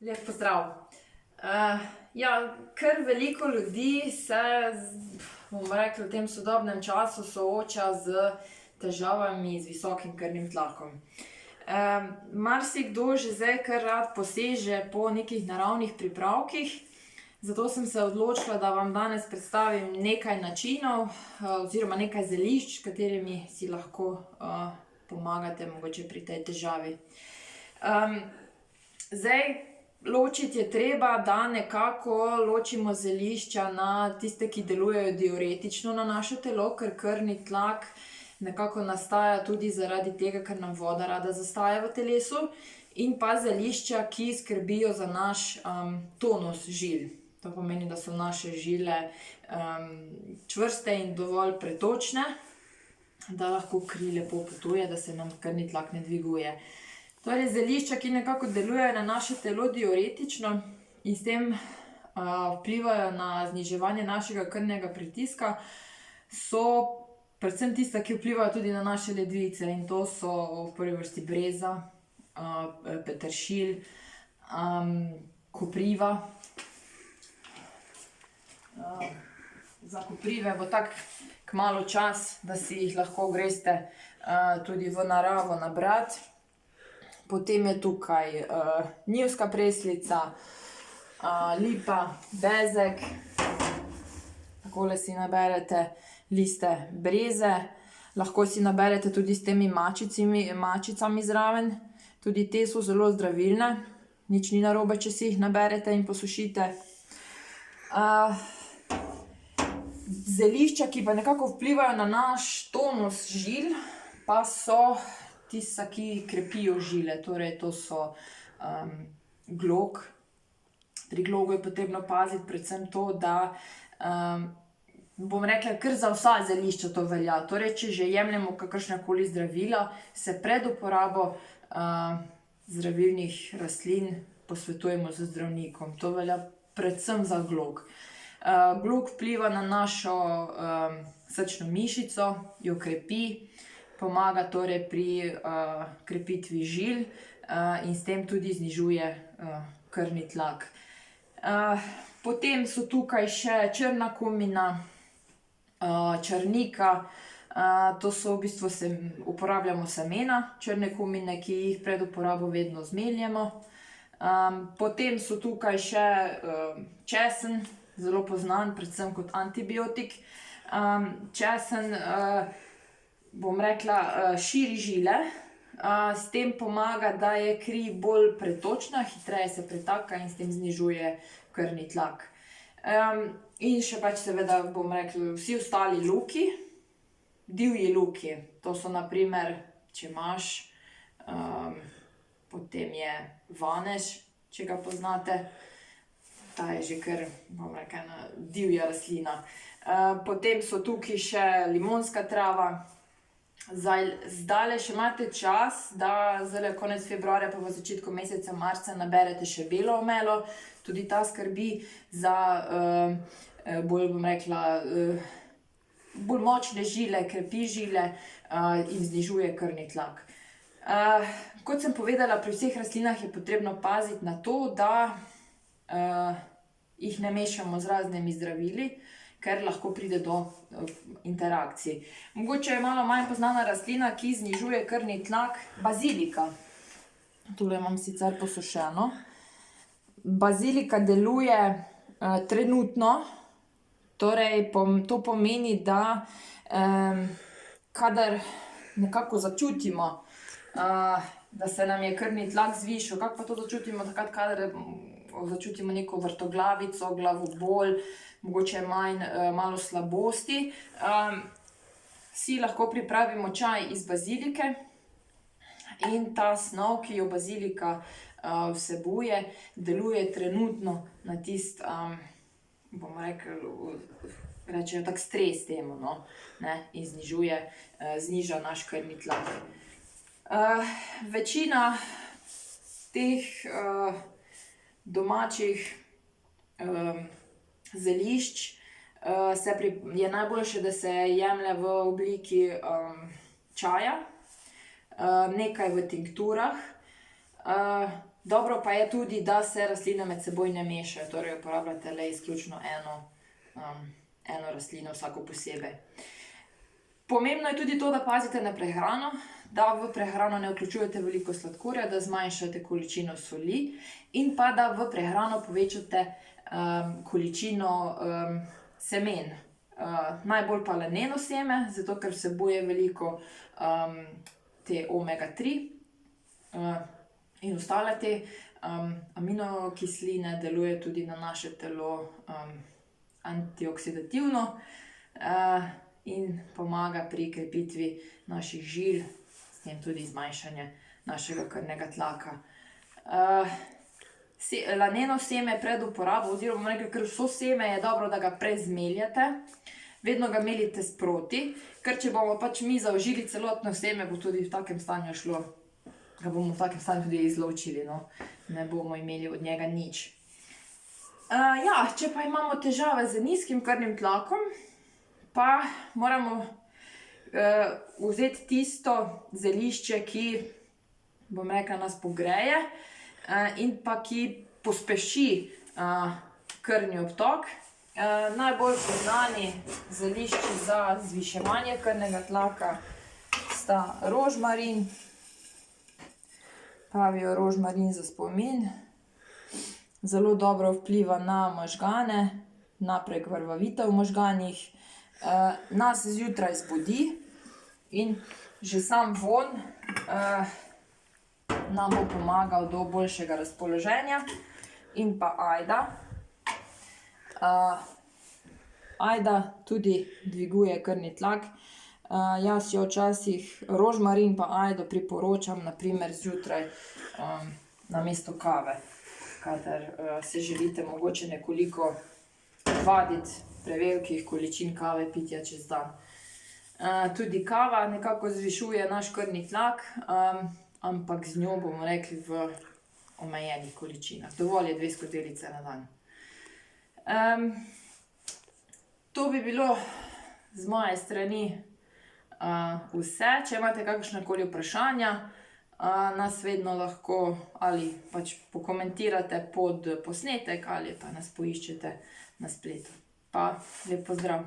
Lep pozdrav. Kar veliko ljudi se, bomo rekli, v tem sodobnem času sooča z težavami z visokim krvnim tlakom. Marsikdo že zdaj kar rad poseže po nekih naravnih pripravkih, zato sem se odločila, da vam danes predstavim nekaj načinov, oziroma nekaj zelišč, s katerimi si lahko pomagate mogoče pri tej težavi. Ločiti je treba, da nekako ločimo zelišča na tiste, ki delujejo diuretično na naše telo, ker krvni tlak nekako nastaja tudi zaradi tega, ker nam voda rada zastaja v telesu, in pa zelišča, ki skrbijo za naš tonus žil. To pomeni, da so naše žile čvrste in dovolj pretočne, da lahko kri lepo potuje, da se nam krvni tlak ne dviguje. Torej, zelišča, ki nekako delujejo na naše telo diuretično in s tem vplivajo na zniževanje našega krvnega pritiska, so predvsem tista, ki vplivajo tudi na naše ledvice, in to so v prvi vrsti breza, peteršilj, kopriva. Za koprive bo tak kmalu čas, da si jih lahko greste tudi v naravo nabrati. Potem je tukaj njivska preslica, lipa, bezeg. Takole si naberete liste breze. Lahko si naberete tudi s temi mačicami zraven. Tudi te so zelo zdravilne. Nič ni narobe, če si jih naberete in posušite. Zelišča, ki pa nekako vplivajo na naš tonus žil, pa so tista, ki krepijo žile. Torej, to so glog. Pri glogu je potrebno paziti predvsem to, da bom rekla, kar za vsa zelišča to velja. Torej, če že jemljemo kakršnakoli zdravila, se pred uporabo zdravilnih rastlin posvetujemo z zdravnikom. To velja predvsem za glog. Glog vpliva na našo srčno mišico, jo krepi, pomaga torej pri krepitvi žil in s tem tudi znižuje krvni tlak. Potem so tukaj še črna kumina, črnika. To so v bistvu uporabljamo semena črne kumine, ki jih pred uporabo vedno zmeljemo. Potem so tukaj še česen, zelo poznan, predvsem kot antibiotik. Česen, bom rekla, širi žile, s tem pomaga, da je kri bolj pretočna, hitreje se pretaka in s tem znižuje krvni tlak. In še pač seveda, bom rekla, vsi ostali luki, divji luki. To so na primer, če imaš, potem je vanež, če ga poznate. Ta je že kar, bom rekla, ena divja rastlina. Potem so tukaj še limonska trava. Zdajle še imate čas, da zdajle konec februarja pa v začetku meseca marca naberete še belo omelo. Tudi ta skrbi za bolj, bom rekla, bolj močne žile, krepi žile in znižuje krvni tlak. Kot sem povedala, pri vseh rastlinah je potrebno paziti na to, da jih ne mešamo z raznimi zdravili, ker lahko pride do interakcij. Mogoče je malo manj poznana rastlina, ki znižuje krvni tlak, bazilika. Tule imam sicer posušeno. Bazilika deluje trenutno, torej to pomeni, da kadar nekako začutimo, da se nam je krvni tlak zvišal. Kako pa to začutimo? Takrat, kadar začutimo neko vrtoglavico, glavobol, mogoče malo slabosti. Si lahko pripravimo čaj iz bazilike in ta snov, ki jo bazilika vsebuje, deluje trenutno na tisti, bomo rekli, rečejo tak stres temu, no, ne, in zniža naš krvni tlak. Večina teh domačih zelišč je najboljše, da se jemlje v obliki čaja, nekaj v tinkturah. Dobro pa je tudi, da se rastline med seboj ne mešajo, torej uporabljate le izključno eno rastlino, vsako posebej. Pomembno je tudi to, da pazite na prehrano, da v prehrano ne vključujete veliko sladkorja, da zmanjšate količino soli in pa da v prehrano povečate količino semen. Najbolj pa laneno seme, zato ker vsebuje veliko te omega 3 in ostale te aminokisline, deluje tudi na naše telo antioksidativno in pomaga pri krepitvi naših žil, s tem tudi zmanjšanje našega krvnega tlaka. Laneno seme pred uporabo, oziroma ker vso seme je dobro, da ga prezmeljate, vedno ga melite sproti, ker če bomo pač mi zaužili celotno seme, bo tudi v takem stanju šlo, ga bomo v takem stanju tudi izločili, no. Ne bomo imeli od njega nič. Če pa imamo težave z nizkim krvnim tlakom, pa moramo vzeti tisto zelišče, ki, bom rekla, nas pogreje in pa ki pospeši krvni obtok. Najbolj poznani zelišči za zviševanje krvnega tlaka sta rožmarin, pravijo rožmarin za spomin. Zelo dobro vpliva na možgane, na prekrvavitev v možganih, nas zjutraj zbudi in že sam vonj nam bo pomagal do boljšega razpoloženja. In pa ajda. Ajda tudi dviguje krvni tlak. Jaz jo včasih rožmarin pa ajdo priporočam, na primer zjutraj namesto kave, kadar se želite mogoče nekoliko vaditi prevelikih količin kave pitja čez dan. Tudi kava nekako zvišuje naš krvni tlak, ampak z njo, bomo rekli, v omejenih količinah. Dovolj je 2 skodelice na dan. To bi bilo z moje strani vse. Če imate kakršnakoli vprašanja, nas vedno lahko ali pač pokomentirate pod posnetek ali pa nas poiščete na spletu. Pa lep pozdrav!